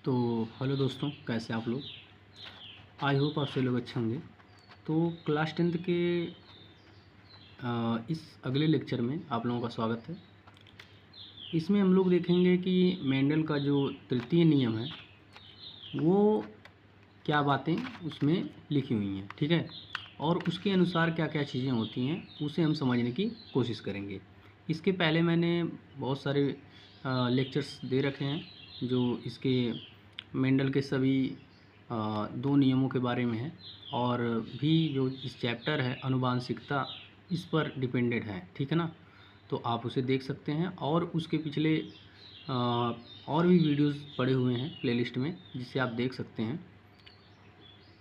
तो हेलो दोस्तों, कैसे आप लोग। आई होप आप सभी लोग अच्छे होंगे। तो क्लास 10th के इस अगले लेक्चर में आप लोगों का स्वागत है। इसमें हम लोग देखेंगे कि मेंडल का जो तृतीय नियम है वो क्या बातें उसमें लिखी हुई हैं, ठीक है, और उसके अनुसार क्या क्या चीज़ें होती हैं उसे हम समझने की कोशिश करेंगे। इसके पहले मैंने बहुत सारे लेक्चर्स दे रखे हैं जो इसके मेंडल के सभी दो नियमों के बारे में है, और भी जो इस चैप्टर है अनुवांशिकता इस पर डिपेंडेड है, ठीक है ना। तो आप उसे देख सकते हैं और उसके पिछले और भी वीडियोस पड़े हुए हैं प्लेलिस्ट में जिसे आप देख सकते हैं।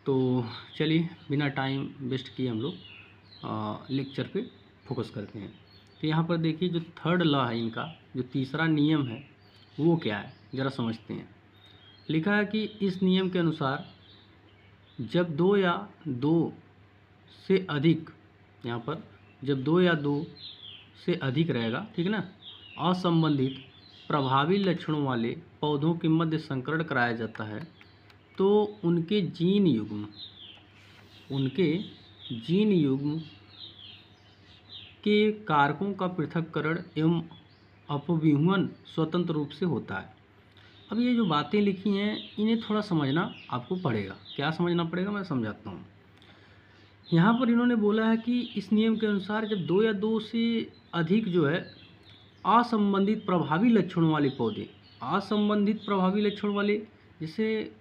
तो चलिए बिना टाइम वेस्ट किए हम लोग लेक्चर पे फोकस करते हैं। तो यहाँ पर देखिए जो थर्ड लॉ है इनका, जो तीसरा नियम है वो क्या है ज़रा समझते हैं। लिखा है कि इस नियम के अनुसार जब दो या दो से अधिक, यहाँ पर जब दो या दो से अधिक रहेगा, ठीक है ना, असंबंधित प्रभावी लक्षणों वाले पौधों के मध्य संकरण कराया जाता है तो उनके जीन युग्म के कारकों का पृथक्करण एवं अपव्यूहन स्वतंत्र रूप से होता है। अब ये जो बातें लिखी हैं इन्हें थोड़ा समझना आपको पड़ेगा। क्या समझना पड़ेगा, मैं समझाता हूँ। यहाँ पर इन्होंने बोला है कि इस नियम के अनुसार जब दो या दो से अधिक जो है असंबंधित प्रभावी लक्षणों वाले पौधे, असंबंधित प्रभावी लक्षण वाले, जैसे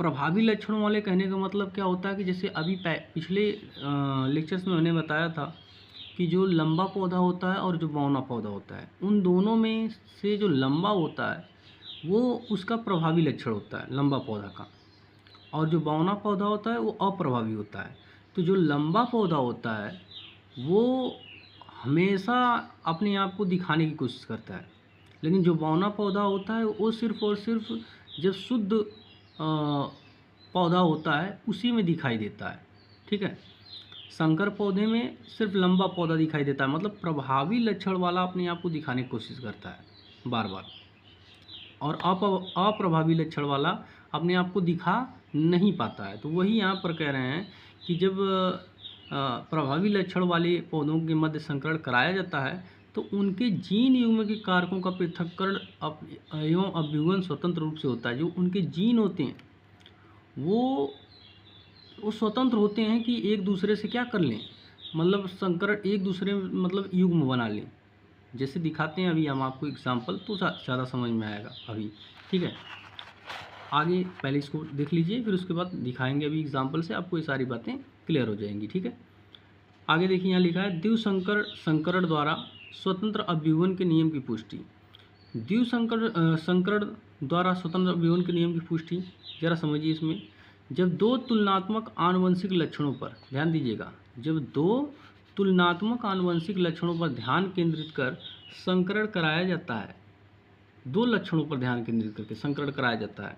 प्रभावी लक्षणों वाले कहने का मतलब क्या होता है कि जैसे अभी पिछले लेक्चर्स में मैंने बताया था कि जो लंबा पौधा होता है और जो बौना पौधा होता है, उन दोनों में से जो लंबा होता है वो उसका प्रभावी लक्षण होता है लंबा पौधा का, और जो बौना पौधा होता है वो अप्रभावी होता है। तो जो लंबा पौधा होता है वो हमेशा अपने आप को दिखाने की कोशिश करता है, लेकिन जो बौना पौधा होता है वो सिर्फ और सिर्फ जब शुद्ध पौधा होता है उसी में दिखाई देता है, ठीक है। संकर पौधे में सिर्फ लंबा पौधा दिखाई देता है, मतलब प्रभावी लक्षण वाला अपने आप को दिखाने की कोशिश करता है बार बार, और अप्रभावी लक्षण वाला अपने आप को दिखा नहीं पाता है। तो वही यहाँ पर कह रहे हैं कि जब प्रभावी लक्षण वाले पौधों के मध्य संकरण कराया जाता है तो उनके जीन युग्म के कारकों का पृथक्करण एवं अभ्युगम स्वतंत्र रूप से होता है। जो उनके जीन होते हैं वो स्वतंत्र होते हैं कि एक दूसरे से क्या कर लें, मतलब संकरण एक दूसरे में मतलब युग्म बना लें। जैसे दिखाते हैं अभी हम आपको एग्जाम्पल, तो ज़्यादा समझ में आएगा अभी, ठीक है। आगे पहले इसको देख लीजिए, फिर उसके बाद दिखाएंगे अभी एग्जाम्पल से, आपको ये सारी बातें क्लियर हो जाएंगी, ठीक है। आगे देखिए यहाँ लिखा है द्विसंकर संकरण द्वारा स्वतंत्र अभ्युगम के नियम की पुष्टि। संकरण द्वारा स्वतंत्र अभ्युगम के नियम की पुष्टि जरा समझिए। इसमें जब दो तुलनात्मक आनुवंशिक लक्षणों पर ध्यान दीजिएगा, जब दो तुलनात्मक आनुवंशिक लक्षणों पर ध्यान केंद्रित कर संकरण कराया जाता है, दो लक्षणों पर ध्यान केंद्रित करके संकरण कराया जाता है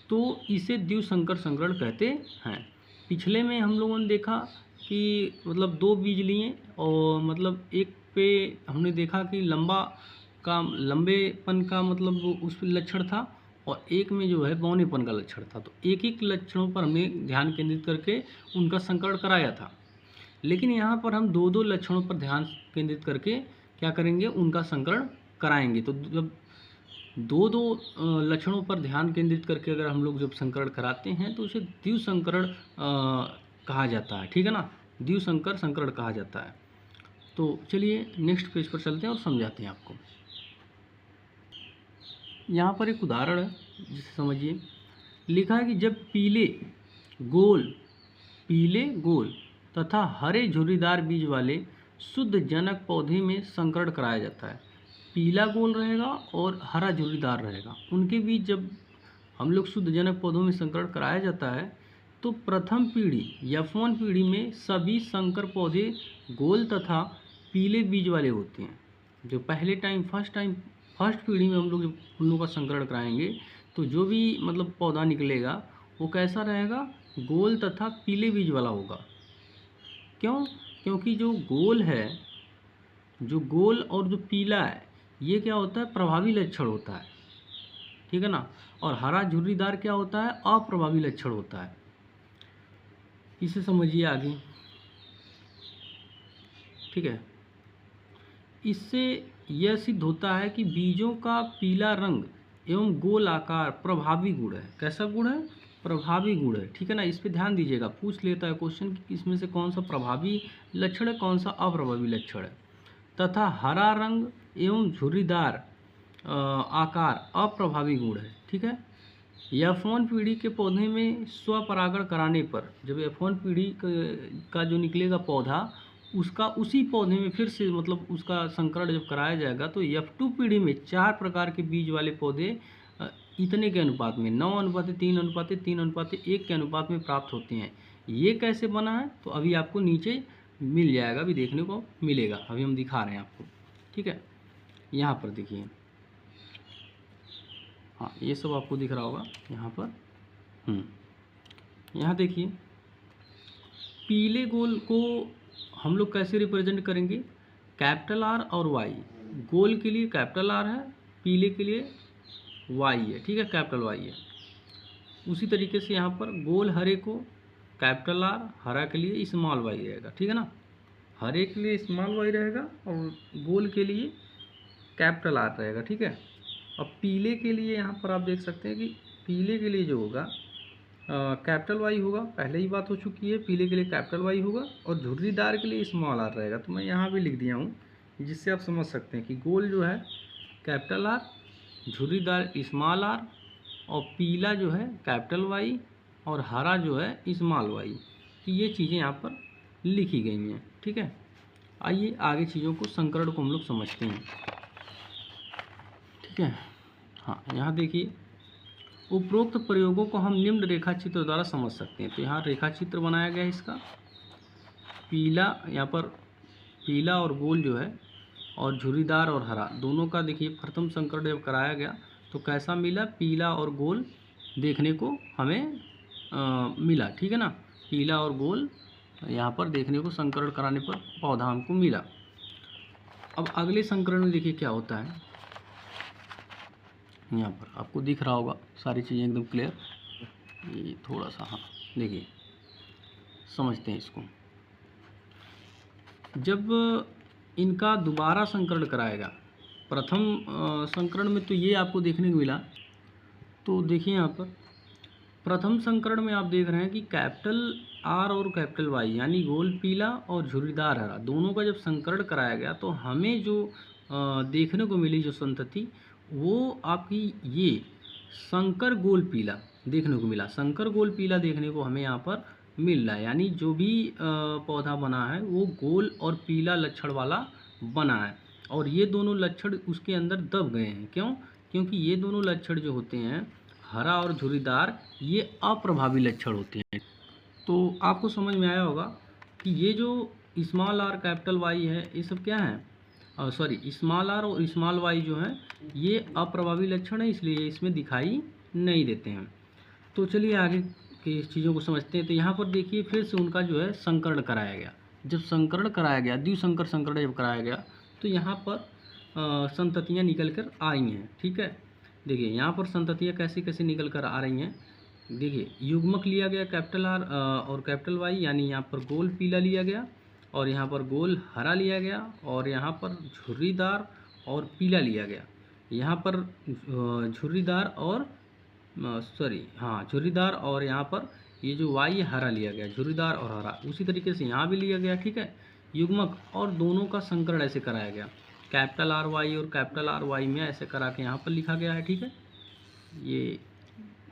तो इसे द्विसंकर संकरण कहते हैं। पिछले में हम लोगों ने देखा कि मतलब दो बीज लिए और मतलब एक पे हमने देखा कि लंबेपन का मतलब उस पर लक्षण था, और एक में जो है बौनेपन का लक्षण था। तो एक एक लक्षणों पर हमने ध्यान केंद्रित करके उनका संकरण कराया था। लेकिन यहाँ पर हम दो दो लक्षणों पर ध्यान केंद्रित करके क्या करेंगे, उनका संकरण कराएंगे। तो जब दो दो लक्षणों पर ध्यान केंद्रित करके अगर हम लोग जब संकरण कराते हैं तो उसे द्विसंकरण कहा जाता है, ठीक है ना, द्विसंकर संकरण कहा जाता है। तो चलिए नेक्स्ट पेज पर चलते हैं और समझाते हैं आपको। यहाँ पर एक उदाहरण है जिसे समझिए। लिखा है कि जब पीले गोल तथा हरे झुर्रीदार बीज वाले शुद्ध जनक पौधे में संकरण कराया जाता है, पीला गोल रहेगा और हरा झुर्रीदार रहेगा, उनके बीच जब हम लोग शुद्ध जनक पौधों में संकरण कराया जाता है तो प्रथम पीढ़ी F1 पीढ़ी में सभी संकर पौधे गोल तथा पीले बीज वाले होते हैं। जो पहले फर्स्ट पीढ़ी में हम लोग जब उन लोगों का संकरण कराएंगे तो जो भी मतलब पौधा निकलेगा वो कैसा रहेगा, गोल तथा पीले बीज वाला होगा। क्यों? क्योंकि जो गोल और जो पीला है ये क्या होता है, प्रभावी लक्षण होता है। ठीक है ना। और हरा झुर्रीदार क्या होता है, अप्रभावी लक्षण होता है। इसे समझिए आगे, ठीक है। इससे यह सिद्ध होता है कि बीजों का पीला रंग एवं गोल आकार प्रभावी गुण है। कैसा गुण है, प्रभावी गुण है, ठीक है ना। इस पे ध्यान दीजिएगा, पूछ लेता है क्वेश्चन कि इसमें से कौन सा प्रभावी लक्षण है, कौन सा अप्रभावी लक्षण है। तथा हरा रंग एवं झुर्रीदार आकार अप्रभावी गुण है, ठीक है। F1 पीढ़ी के पौधे में स्वपरागण कराने पर, जब F1 पीढ़ी का जो निकलेगा पौधा, उसका उसी पौधे में फिर से मतलब उसका संकरण जब कराया जाएगा तो F2 पीढ़ी में 4 प्रकार के बीज वाले पौधे इतने के अनुपात में 9:3:3:1 के अनुपात में प्राप्त होते हैं। ये कैसे बना है तो अभी आपको नीचे मिल जाएगा, अभी देखने को मिलेगा, अभी हम दिखा रहे हैं आपको, ठीक है। यहाँ पर देखिए, हाँ ये सब आपको दिख रहा होगा यहाँ पर। यहाँ देखिए, पीले गोल को हम लोग कैसे रिप्रेजेंट करेंगे, कैपिटल आर और वाई। गोल के लिए कैपिटल आर है, पीले के लिए वाई है, ठीक है, कैपिटल वाई है। उसी तरीके से यहाँ पर गोल हरे को कैपिटल आर, हरा के लिए स्मॉल वाई रहेगा, ठीक है ना। हरे के लिए स्मॉल वाई रहेगा और गोल के लिए कैपिटल आर रहेगा, ठीक है। अब पीले के लिए यहाँ पर आप देख सकते हैं कि पीले के लिए जो होगा कैपिटल वाई होगा, पहले ही बात हो चुकी है, पीले के लिए कैपिटल वाई होगा और झुर्रीदार के लिए स्मॉल आर रहेगा। तो मैं यहाँ भी लिख दिया हूँ जिससे आप समझ सकते हैं कि गोल जो है कैपिटल आर, झुर्रीदार स्मॉल आर और पीला जो है कैपिटल वाई और हरा जो है स्मॉल वाई। तो ये चीज़ें यहाँ पर लिखी गई हैं, ठीक है। आइए आगे चीज़ों को, संकरण को हम लोग समझते हैं, ठीक है। हाँ यहाँ देखिए, उपरोक्त प्रयोगों को हम निम्न रेखा चित्र द्वारा समझ सकते हैं। तो यहाँ रेखा चित्र बनाया गया है इसका, पीला यहाँ पर पीला और गोल जो है और झुर्रीदार और हरा दोनों का देखिए प्रथम संकरण जब कराया गया तो कैसा मिला, पीला और गोल देखने को हमें मिला, ठीक है ना। पीला और गोल यहाँ पर देखने को संकरण कराने पर पौधा हमको मिला। अब अगले संकरण में देखिए क्या होता है, यहाँ पर आपको दिख रहा होगा सारी चीज़ें एकदम क्लियर। ये थोड़ा सा, हाँ देखिए समझते हैं इसको। जब इनका दोबारा संकरण कराएगा, प्रथम संकरण में तो ये आपको देखने को मिला, तो देखिए यहाँ पर प्रथम संकरण में आप देख रहे हैं कि कैपिटल आर और कैपिटल वाई यानी गोल पीला और झुर्रीदार हरा दोनों का जब संकरण कराया गया तो हमें जो देखने को मिली जो संतति, वो आपकी ये संकर गोल पीला देखने को मिला। संकर गोल पीला देखने को हमें यहाँ पर मिल रहा है, यानी जो भी पौधा बना है वो गोल और पीला लक्षण वाला बना है और ये दोनों लक्षण उसके अंदर दब गए हैं। क्यों? क्योंकि ये दोनों लक्षण जो होते हैं हरा और झुर्रीदार, ये अप्रभावी लक्षण होते हैं। तो आपको समझ में आया होगा कि ये जो स्मॉल आर कैपिटल वाई है ये सब क्या है, सॉरी स्मॉल आर और स्मॉल वाई जो है ये अप्रभावी लक्षण है, इसलिए इसमें दिखाई नहीं देते हैं। तो चलिए आगे की चीज़ों को समझते हैं। तो यहाँ पर देखिए फिर से उनका जो है संकरण कराया गया। जब संकरण कराया गया, द्विसंकर संकरण जब कराया गया तो यहाँ पर संततियाँ निकल कर आई हैं, ठीक है। देखिए यहाँ पर संततियाँ कैसे कैसे निकल कर आ रही हैं। देखिए युग्मक लिया गया कैपिटल आर और कैपिटल वाई, यानी यहाँ पर गोल पीला लिया गया और यहाँ पर गोल हरा लिया गया और यहाँ पर झुर्रीदार और पीला लिया गया। यहाँ पर झुर्रीदार और झुर्रीदार और यहाँ पर ये जो वाई हरा लिया गया, झुर्रीदार और हरा। उसी तरीके से यहाँ भी लिया गया, ठीक है, युग्मक, और दोनों का संकरण ऐसे कराया गया, कैपिटल आर वाई और कैपिटल आर वाई में ऐसे करा के यहाँ पर लिखा गया है, ठीक है। ये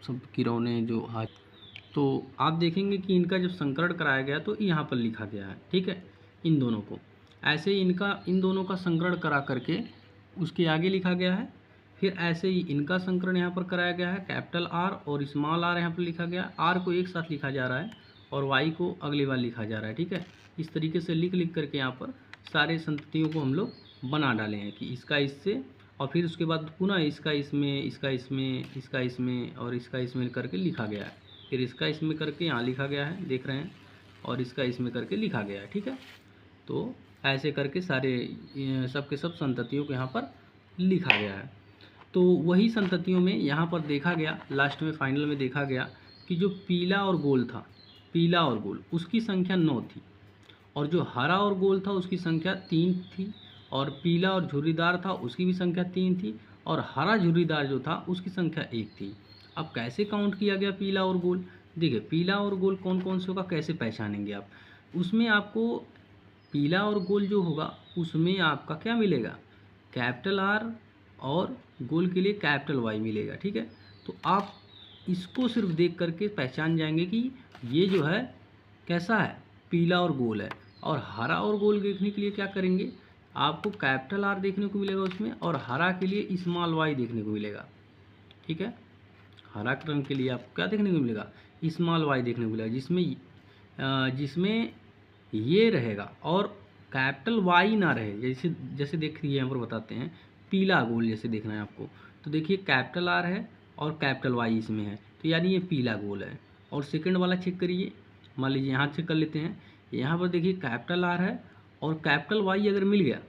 सब किरौने जो हाथ, तो आप देखेंगे कि इनका जब संकरण कराया गया तो यहाँ पर लिखा गया है, ठीक है, इन दोनों को। ऐसे इन दोनों का संकरण करा करके उसके आगे लिखा गया है। फिर ऐसे ही इनका संकरण यहाँ पर कराया गया है, कैपिटल आर और स्मॉल आर यहाँ पर लिखा गया, आर को एक साथ लिखा जा रहा है और वाई को अगले बार लिखा जा रहा है, ठीक है। इस तरीके से लिख करके यहाँ पर सारे संततियों को हम लोग बना डाले हैं कि इसका इससे, और फिर उसके बाद पुनः इसका इसमें, इसका इसमें, इसका इसमें और इसका इसमें करके लिखा गया है। फिर इसका इसमें करके यहाँ लिखा गया है, देख रहे हैं, और इसका इसमें करके लिखा गया है, ठीक है। तो ऐसे करके सारे सब के सब संततियों को यहाँ पर लिखा गया है। तो वही संततियों में यहाँ पर देखा गया, लास्ट में फाइनल में देखा गया कि जो पीला और गोल था, पीला और गोल उसकी संख्या 9 थी, और जो हरा और गोल था उसकी संख्या 3 थी, और पीला और झुर्रीदार था उसकी भी संख्या 3 थी, और हरा झुर्रीदार जो था उसकी संख्या 1 थी। अब कैसे काउंट किया गया पीला और गोल? देखिए पीला और गोल कौन कौन से होगा, कैसे पहचानेंगे आप? उसमें आपको पीला और गोल जो होगा उसमें आपका क्या मिलेगा, कैपिटल आर, और गोल के लिए कैपिटल वाई मिलेगा। ठीक है, तो आप इसको सिर्फ देख करके पहचान जाएंगे कि ये जो है कैसा है, पीला और गोल है। और हरा और गोल देखने के लिए क्या करेंगे, आपको कैपिटल आर देखने को मिलेगा उसमें, और हरा के लिए स्मॉल वाई देखने को मिलेगा। ठीक है, हरा रंग के लिए आपको क्या देखने को मिलेगा, स्मॉल वाई देखने को मिलेगा, जिसमें ये रहेगा और कैपिटल वाई ना रहे। जैसे जैसे देखिए यहाँ पर बताते हैं, पीला गोल जैसे देखना है आपको, तो देखिए कैपिटल आर है और कैपिटल वाई इसमें है, तो यानी ये पीला गोल है। और सेकंड वाला चेक करिए, मान लीजिए यहाँ चेक कर लेते हैं, यहाँ पर देखिए कैपिटल आर है और कैपिटल वाई अगर मिल गया,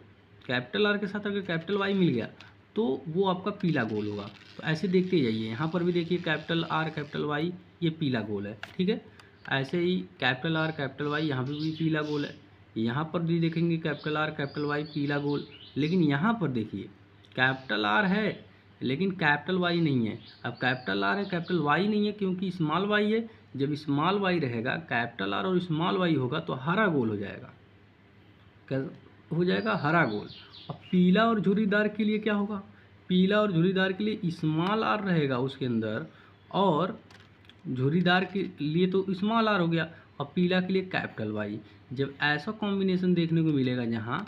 कैपिटल आर के साथ अगर कैपिटल वाई मिल गया तो वो आपका पीला गोल होगा। तो ऐसे देखते जाइए, यहाँ पर भी देखिए कैपिटल आर कैपिटल वाई, ये पीला गोल है। ठीक है, ऐसे ही कैपिटल आर कैपिटल वाई यहाँ पर भी पीला गोल है, यहाँ पर भी देखेंगे कैपिटल आर कैपिटल वाई पीला गोल। लेकिन यहाँ पर देखिए कैपिटल आर है लेकिन कैपिटल वाई नहीं है। अब कैपिटल आर है कैपिटल वाई नहीं है क्योंकि स्मॉल वाई है। जब स्मॉल वाई रहेगा, कैपिटल आर और स्मॉल वाई होगा तो हरा गोल हो जाएगा। क्या हो जाएगा, हरा गोल। अब पीला और झुर्रीदार के लिए क्या होगा, पीला और झुर्रीदार के लिए स्मॉल आर रहेगा उसके अंदर, और झुर्रीदार के लिए तो स्मॉल आर हो गया, और पीला के लिए कैपिटल वाई। जब ऐसा कॉम्बिनेशन देखने को मिलेगा जहाँ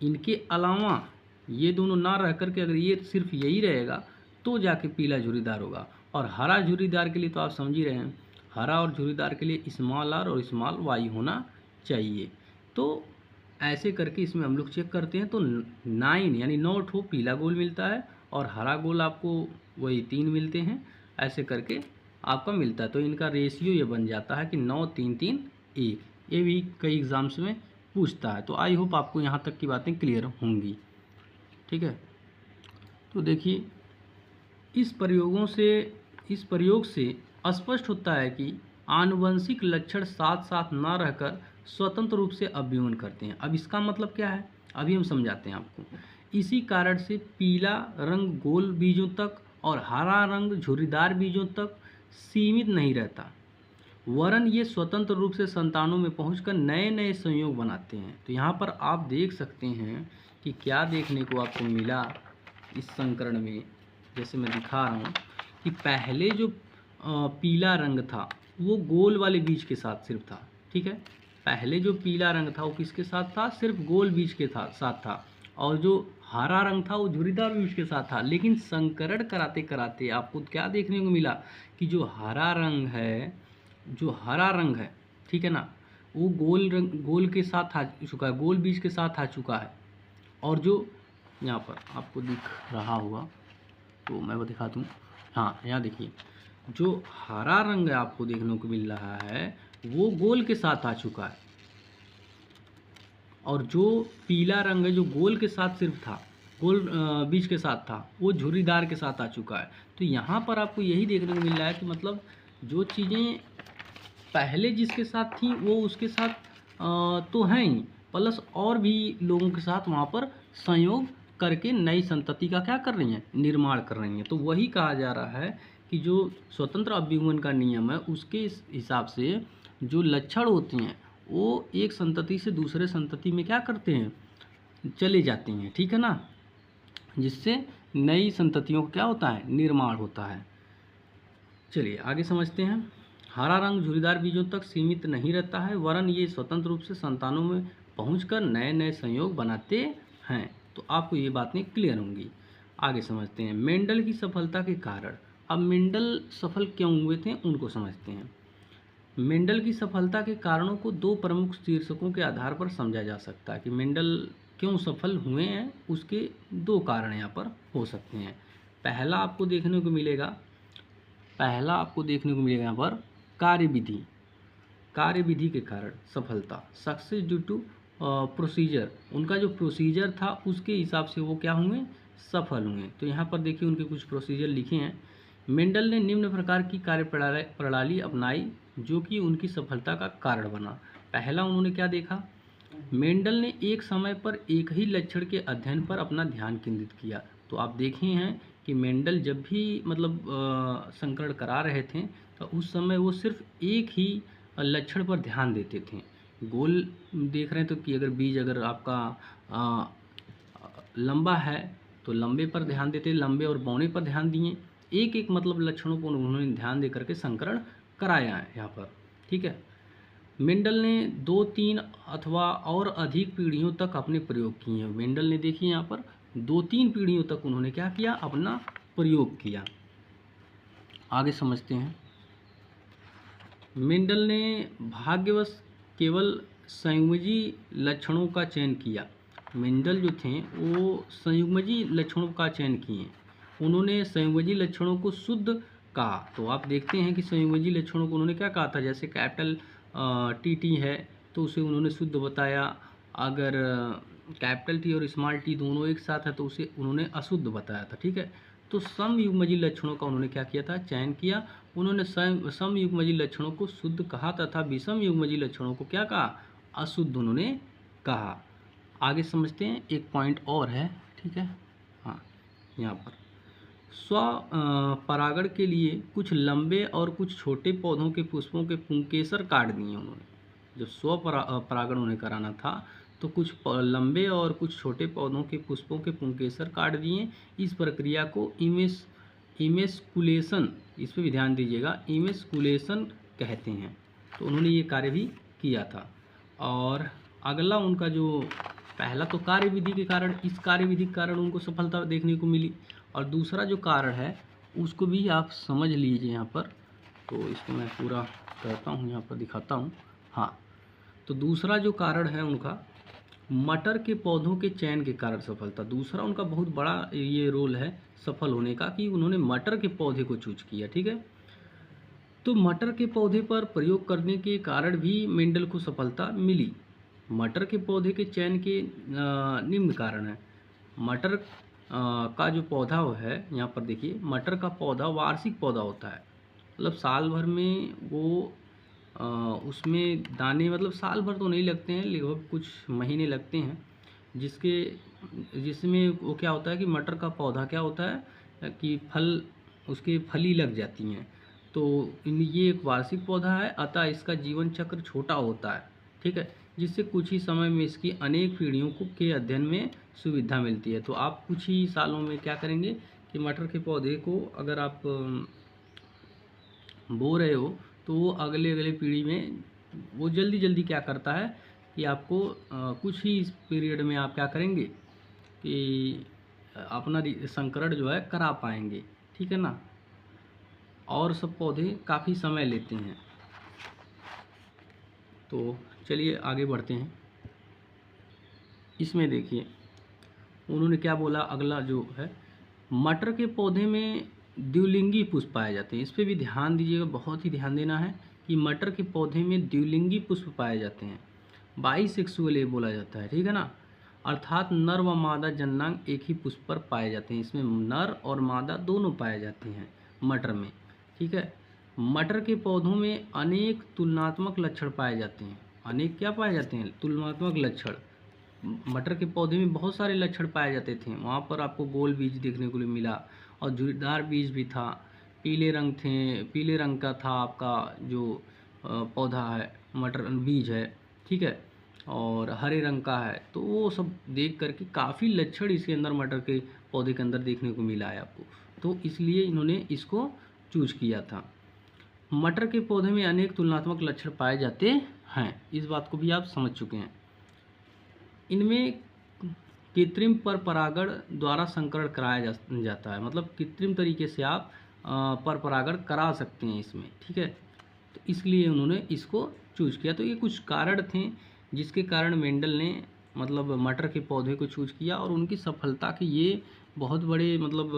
इनके अलावा ये दोनों ना रह करके अगर ये सिर्फ यही रहेगा तो जाके पीला झुर्रीदार होगा। और हरा झुर्रीदार के लिए तो आप समझ ही रहे हैं, हरा और झुर्रीदार के लिए स्मॉल आर और स्मॉल वाई होना चाहिए। तो ऐसे करके इसमें हम लोग चेक करते हैं, तो 9 यानी 9 ठो पीला गोल मिलता है, और हरा गोल आपको वही 3 मिलते हैं। ऐसे करके आपका मिलता है, तो इनका रेशियो ये बन जाता है कि 9 3 3 1। ये भी कई एग्ज़ाम्स में पूछता है। तो आई होप आपको यहाँ तक की बातें क्लियर होंगी। ठीक है, तो देखिए इस प्रयोग से स्पष्ट होता है कि आनुवंशिक लक्षण साथ साथ न रहकर स्वतंत्र रूप से अभिव्यंजन करते हैं। अब इसका मतलब क्या है, अभी हम समझाते हैं आपको। इसी कारण से पीला रंग गोल बीजों तक और हरा रंग झुर्रीदार बीजों तक सीमित नहीं रहता, वरन ये स्वतंत्र रूप से संतानों में पहुंचकर नए नए संयोग बनाते हैं। तो यहाँ पर आप देख सकते हैं कि क्या देखने को आपको मिला इस संकरण में। जैसे मैं दिखा रहा हूँ कि पहले जो पीला रंग था वो गोल वाले बीज के साथ सिर्फ था। ठीक है, पहले जो पीला रंग था वो किसके साथ था, सिर्फ गोल बीज के साथ था, और जो हरा रंग था वो झुर्रीदार बीज के साथ था। लेकिन संकरण कराते कराते आपको क्या देखने को मिला कि जो हरा रंग है, ठीक है ना, वो गोल के साथ आ चुका है, गोल बीज के साथ आ चुका है। और जो यहाँ पर आपको दिख रहा होगा तो मैं वो दिखा दूँ, हाँ यहाँ देखिए, जो हरा रंग आपको देखने को मिल रहा है वो गोल के साथ आ चुका है, और जो पीला रंग है जो गोल के साथ सिर्फ था, गोल बीज के साथ था, वो झुर्रीदार के साथ आ चुका है। तो यहाँ पर आपको यही देखने को मिल रहा है कि मतलब जो चीज़ें पहले जिसके साथ थी वो उसके साथ तो हैं ही, प्लस और भी लोगों के साथ वहाँ पर संयोग करके नई संतति का क्या कर रही हैं, निर्माण कर रही हैं। तो वही कहा जा रहा है कि जो स्वतंत्र अभिव्यंजन का नियम है उसके हिसाब से जो लक्षण होते हैं वो एक संतति से दूसरे संतति में क्या करते हैं, चले जाते हैं। ठीक है ना, जिससे नई संततियों का क्या होता है, निर्माण होता है। चलिए आगे समझते हैं। हरा रंग झुर्रीदार बीजों तक सीमित नहीं रहता है, वरन ये स्वतंत्र रूप से संतानों में पहुंचकर नए नए संयोग बनाते हैं। तो आपको ये बातें क्लियर होंगी। आगे समझते हैं मेंडल की सफलता के कारण। अब मेंडल सफल क्यों हुए थे उनको समझते हैं। मेंडल की सफलता के कारणों को दो प्रमुख शीर्षकों के आधार पर समझा जा सकता है कि मेंडल क्यों सफल हुए हैं, उसके दो कारण यहाँ पर हो सकते हैं। पहला आपको देखने को मिलेगा यहाँ पर कार्यविधि के कारण सफलता, सक्सेस ड्यू टू प्रोसीजर। उनका जो प्रोसीजर था उसके हिसाब से वो क्या हुए, सफल हुए। तो यहाँ पर देखिए उनके कुछ प्रोसीजर लिखे हैं। मेंडल ने निम्न प्रकार की कार्य प्रणाली अपनाई जो कि उनकी सफलता का कारण बना। पहला उन्होंने क्या देखा, मेंडल ने एक समय पर एक ही लक्षण के अध्ययन पर अपना ध्यान केंद्रित किया। तो आप देखे हैं कि मेंडल जब भी मतलब संकरण करा रहे थे तो उस समय वो सिर्फ एक ही लक्षण पर ध्यान देते थे। गोल देख रहे हैं तो कि अगर बीज अगर आपका लंबा है तो लंबे पर ध्यान देते, लंबे और बौने पर ध्यान दिए। एक एक मतलब लक्षणों को उन्होंने ध्यान दे करके संकरण कराया है यहाँ पर, ठीक है। मेंडल ने 2-3 अथवा और अधिक पीढ़ियों तक अपने प्रयोग किए हैं। मेंडल ने देखिए यहाँ पर 2-3 पीढ़ियों तक उन्होंने क्या किया, अपना प्रयोग किया। आगे समझते हैं। मेंडल ने भाग्यवश केवल संयुग्मजी लक्षणों का चयन किया। मेंडल जो थे वो संयुग्मजी लक्षणों का चयन किए। उन्होंने संयुग्मजी लक्षणों को शुद्ध कहा। तो आप देखते हैं कि संयुग्मजी लक्षणों को उन्होंने क्या कहा था, जैसे कैपिटल टी है तो उसे उन्होंने शुद्ध बताया। अगर कैपिटल टी और स्मॉल टी दोनों एक साथ है तो उसे उन्होंने अशुद्ध बताया था, ठीक है। तो समयुग्मजी लक्षणों का उन्होंने क्या किया था, चयन किया। उन्होंने समयुग्मजी लक्षणों को शुद्ध कहा तथा विषम युग्मजी लक्षणों को क्या कहा, अशुद्ध उन्होंने कहा। आगे समझते हैं। एक पॉइंट और है, ठीक है। हाँ, यहाँ पर परागण के लिए कुछ लंबे और कुछ छोटे पौधों के पुष्पों के पुंकेसर काट दिए उन्होंने। जब परागण उन्हें कराना था तो कुछ लंबे और कुछ छोटे पौधों के पुष्पों के पुंकेसर काट दिए। इस प्रक्रिया को इमेस्कुलेशन, इस पर भी ध्यान दीजिएगा, इमेस्कुलेशन कहते हैं। तो उन्होंने ये कार्य भी किया था। और अगला उनका जो पहला तो कार्यविधि के कारण, इस कार्यविधि के कारण उनको सफलता देखने को मिली। और दूसरा जो कारण है उसको भी आप समझ लीजिए यहाँ पर। तो इसको मैं पूरा करता हूँ, यहाँ पर दिखाता हूँ। हाँ, तो दूसरा जो कारण है उनका मटर के पौधों के चयन के कारण सफलता। दूसरा उनका बहुत बड़ा ये रोल है सफल होने का कि उन्होंने मटर के पौधे को चूज किया, ठीक है। तो मटर के पौधे पर प्रयोग करने के कारण भी मेंडल को सफलता मिली। मटर के पौधे के चयन के निम्न कारण है। मटर का जो पौधा है, यहाँ पर देखिए, मटर का पौधा वार्षिक पौधा होता है। मतलब साल भर में वो उसमें दाने मतलब साल भर तो नहीं लगते हैं, लगभग कुछ महीने लगते हैं, जिसमें वो क्या होता है कि मटर का पौधा क्या होता है कि फल, उसके फली लग जाती हैं। तो ये एक वार्षिक पौधा है, अतः इसका जीवन चक्र छोटा होता है, ठीक है, जिससे कुछ ही समय में इसकी अनेक पीढ़ियों के अध्ययन में सुविधा मिलती है। तो आप कुछ ही सालों में क्या करेंगे कि मटर के पौधे को अगर आप बो रहे हो तो वो अगले पीढ़ी में वो जल्दी क्या करता है कि आपको कुछ ही इस पीरियड में आप क्या करेंगे कि अपना संकरण जो है करा पाएंगे, ठीक है ना। और सब पौधे काफ़ी समय लेते हैं। तो चलिए आगे बढ़ते हैं। इसमें देखिए उन्होंने क्या बोला, अगला जो है, मटर के पौधे में द्विलिंगी पुष्प पाए जाते हैं। इस पर भी ध्यान दीजिएगा, बहुत ही ध्यान देना है कि मटर के पौधे में द्विलिंगी पुष्प पाए जाते हैं। बाइसेक्सुअल ये बोला जाता है, ठीक है ना। अर्थात नर व मादा जननांग एक ही पुष्प पर पाए जाते हैं। इसमें नर और मादा दोनों पाए जाते हैं मटर में, ठीक है। मटर के पौधों में अनेक तुलनात्मक लक्षण पाए जाते हैं। अनेक क्या पाए जाते हैं, तुलनात्मक लक्षण। मटर के पौधे में बहुत सारे लक्षण पाए जाते थे। वहाँ पर आपको गोल बीज देखने को मिला और झुर्रीदार बीज भी था। पीले रंग का था आपका जो पौधा है, मटर बीज है, ठीक है, और हरे रंग का है। तो वो सब देख करके काफ़ी लक्षण इसके अंदर मटर के पौधे के अंदर देखने को मिला है आपको। तो इसलिए इन्होंने इसको चूज किया था। मटर के पौधे में अनेक तुलनात्मक लक्षण पाए जाते हैं, इस बात को भी आप समझ चुके हैं। इनमें कृत्रिम पर परागण द्वारा संकरण कराया जाता है। मतलब कृत्रिम तरीके से आप पर परागण करा सकते हैं इसमें, ठीक है। तो इसलिए उन्होंने इसको चूज किया। तो ये कुछ कारण थे जिसके कारण मेंडल ने मतलब मटर के पौधे को चूज किया और उनकी सफलता के ये बहुत बड़े मतलब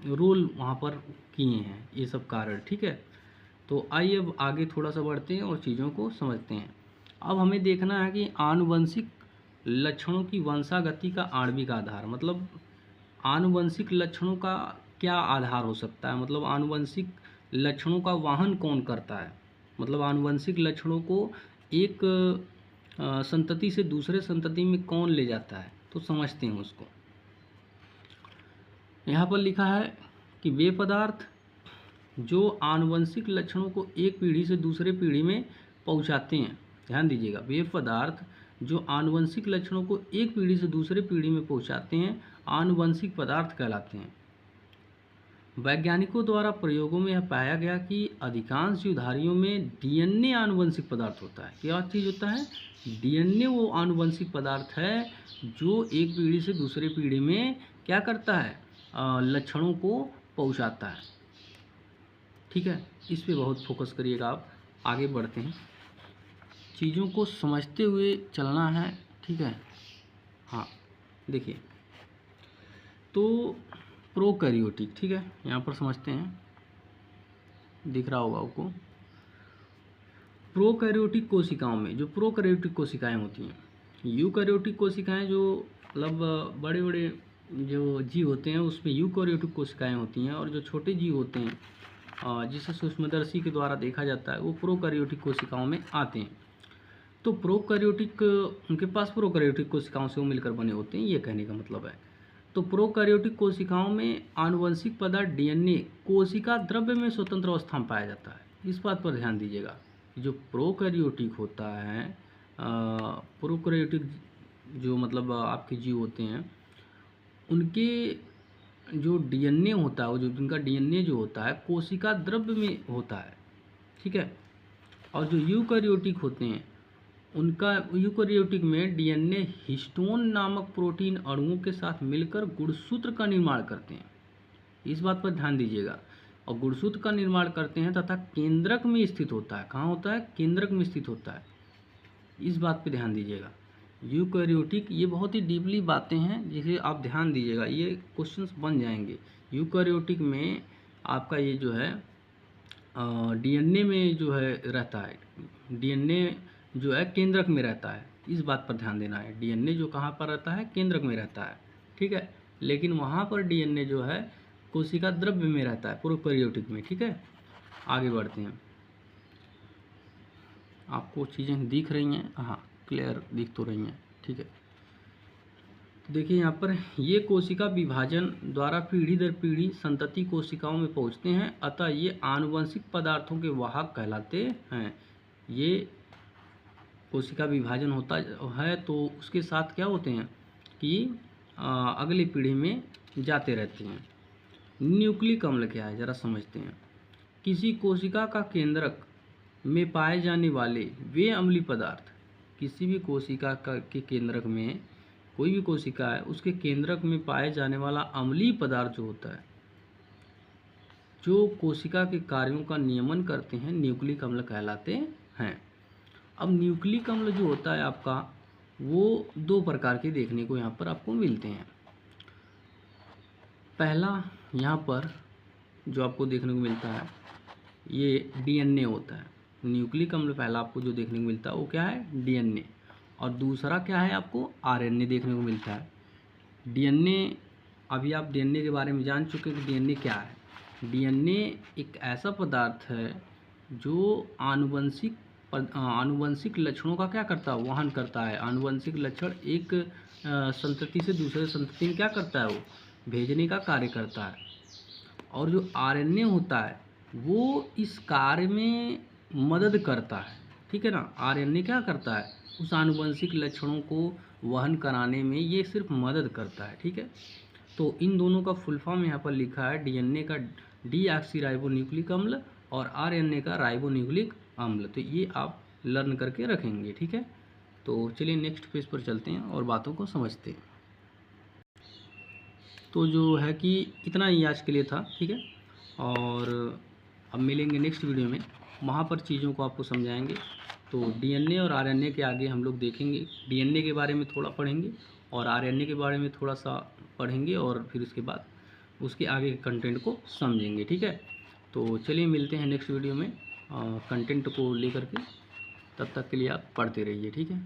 रोल वहाँ पर किए हैं ये सब कारण, ठीक है। तो आइए अब आगे थोड़ा सा बढ़ते हैं और चीज़ों को समझते हैं। अब हमें देखना है कि आनुवंशिक लक्षणों की वंशागति का आणविक आधार। मतलब आनुवंशिक लक्षणों का क्या आधार हो सकता है, मतलब आनुवंशिक लक्षणों का वहन कौन करता है, मतलब आनुवंशिक लक्षणों को एक संतति से दूसरे संतति में कौन ले जाता है, तो समझते हैं उसको। यहाँ पर लिखा है कि वे पदार्थ जो आनुवंशिक लक्षणों को एक पीढ़ी से दूसरे पीढ़ी में पहुँचाते हैं, ध्यान दीजिएगा, वे पदार्थ जो आनुवंशिक लक्षणों को एक पीढ़ी से दूसरे पीढ़ी में पहुँचाते हैं आनुवंशिक पदार्थ कहलाते हैं। वैज्ञानिकों द्वारा प्रयोगों में यह पाया गया कि अधिकांश जीवधारियों में डीएनए आनुवंशिक पदार्थ होता है। क्या चीज़ होता है? डीएनए वो आनुवंशिक पदार्थ है जो एक पीढ़ी से दूसरे पीढ़ी में क्या करता है, लक्षणों को पहुंचाता है। ठीक है, इस पे बहुत फोकस करिएगा आप। आगे बढ़ते हैं, चीज़ों को समझते हुए चलना है। ठीक है, हाँ देखिए, तो प्रोकैरियोटिक, ठीक है, यहाँ पर समझते हैं, दिख रहा होगा आपको। प्रोकैरियोटिक कोशिकाओं में जो प्रोकैरियोटिक कोशिकाएं होती हैं, यूकैरियोटिक कोशिकाएं जो मतलब बड़े बड़े जो जीव होते हैं उसमें यूकैरियोटिक कोशिकाएं होती हैं, और जो छोटे जीव होते हैं जिसे सूक्ष्मदर्शी के द्वारा देखा जाता है वो प्रोकैरियोटिक कोशिकाओं में आते हैं। तो प्रोकैरियोटिक, उनके पास प्रोकैरियोटिक कोशिकाओं से वो मिलकर बने होते हैं, ये कहने का मतलब है। तो प्रोकैरियोटिक कोशिकाओं में आनुवंशिक पदार्थ डीएनए कोशिका द्रव्य में स्वतंत्र अवस्था में पाया जाता है। इस बात पर ध्यान दीजिएगा, जो प्रोकैरियोटिक होता है, प्रोकैरियोटिक जो मतलब आपके जीव होते हैं उनके जो डीएनए होता है, वो जो उनका डीएनए जो होता है कोशिका द्रव्य में होता है। ठीक है, और जो यूकैरियोटिक होते हैं उनका यूकैरियोटिक में डीएनए हिस्टोन नामक प्रोटीन अणुओं के साथ मिलकर गुणसूत्र का निर्माण करते हैं। इस बात पर ध्यान दीजिएगा, और गुणसूत्र का निर्माण करते हैं तथा केंद्रक में स्थित होता है। कहाँ होता है? केंद्रक में स्थित होता है। इस बात पर ध्यान दीजिएगा। यूकैरियोटिक, ये बहुत ही डीपली बातें हैं जिसे आप ध्यान दीजिएगा, ये क्वेश्चंस बन जाएंगे। यूकैरियोटिक में आपका ये जो है डीएनए में जो है रहता है, डीएनए जो है केंद्रक में रहता है। इस बात पर ध्यान देना है, डीएनए जो कहाँ पर रहता है? केंद्रक में रहता है। ठीक है, लेकिन वहाँ पर डीएनए जो है कोशिका द्रव्य में रहता है प्रोकैरियोटिक में। ठीक है, आगे बढ़ते हैं। आपको चीज़ें दिख रही हैं? हाँ, क्लियर दिख तो रही हैं। ठीक है, तो देखिए यहाँ पर ये कोशिका विभाजन द्वारा पीढ़ी दर पीढ़ी संतति कोशिकाओं में पहुँचते हैं, अतः ये आनुवंशिक पदार्थों के वाहक कहलाते हैं। ये कोशिका विभाजन होता है तो उसके साथ क्या होते हैं कि अगली पीढ़ी में जाते रहते हैं। न्यूक्लिक अम्ल क्या है, ज़रा समझते हैं। किसी कोशिका का केंद्रक में पाए जाने वाले वे अम्लीय पदार्थ, किसी भी कोशिका के केंद्रक में, कोई भी कोशिका है उसके केंद्रक में पाए जाने वाला अम्लीय पदार्थ जो होता है, जो कोशिका के कार्यों का नियमन करते हैं, न्यूक्लिक अम्ल कहलाते हैं। अब न्यूक्लिक अम्ल जो होता है आपका, वो दो प्रकार के देखने को यहाँ पर आपको मिलते हैं। पहला यहाँ पर जो आपको देखने को मिलता है ये डीएनए होता है। न्यूक्लिक अम्ल पहला आपको जो देखने को मिलता है वो क्या है? डीएनए। और दूसरा क्या है? आपको आरएनए देखने को मिलता है। डीएनए, अभी आप डीएनए के बारे में जान चुके हैं कि डीएनए क्या है। डीएनए एक ऐसा पदार्थ है जो आनुवंशिक लक्षणों का क्या करता है? वहन करता है। आनुवंशिक लक्षण एक संतति से दूसरे संतति में क्या करता है? वो भेजने का कार्य करता है। और जो आरएनए होता है वो इस कार्य में मदद करता है। ठीक है ना, आरएनए क्या करता है? उस आनुवंशिक लक्षणों को वहन कराने में ये सिर्फ मदद करता है। ठीक है, तो इन दोनों का फुल फॉर्म यहाँ पर लिखा है, डीएनए का डीऑक्सीराइबोन्यूक्लिक अम्ल और आरएनए का राइबोन्यूक्लिक अम्ल। तो ये आप लर्न करके रखेंगे। ठीक है, तो चलिए नेक्स्ट पेज पर चलते हैं और बातों को समझते हैं। तो जो है कि इतना ही आज के लिए था। ठीक है, और अब मिलेंगे नेक्स्ट वीडियो में, वहाँ पर चीज़ों को आपको समझाएंगे। तो डीएनए और आरएनए के आगे हम लोग देखेंगे, डीएनए के बारे में थोड़ा पढ़ेंगे और आरएनए के बारे में थोड़ा सा पढ़ेंगे, और फिर उसके बाद उसके आगे के कंटेंट को समझेंगे। ठीक है, तो चलिए मिलते हैं नेक्स्ट वीडियो में कंटेंट को लेकर के। तब तक के लिए आप पढ़ते रहिए। ठीक है।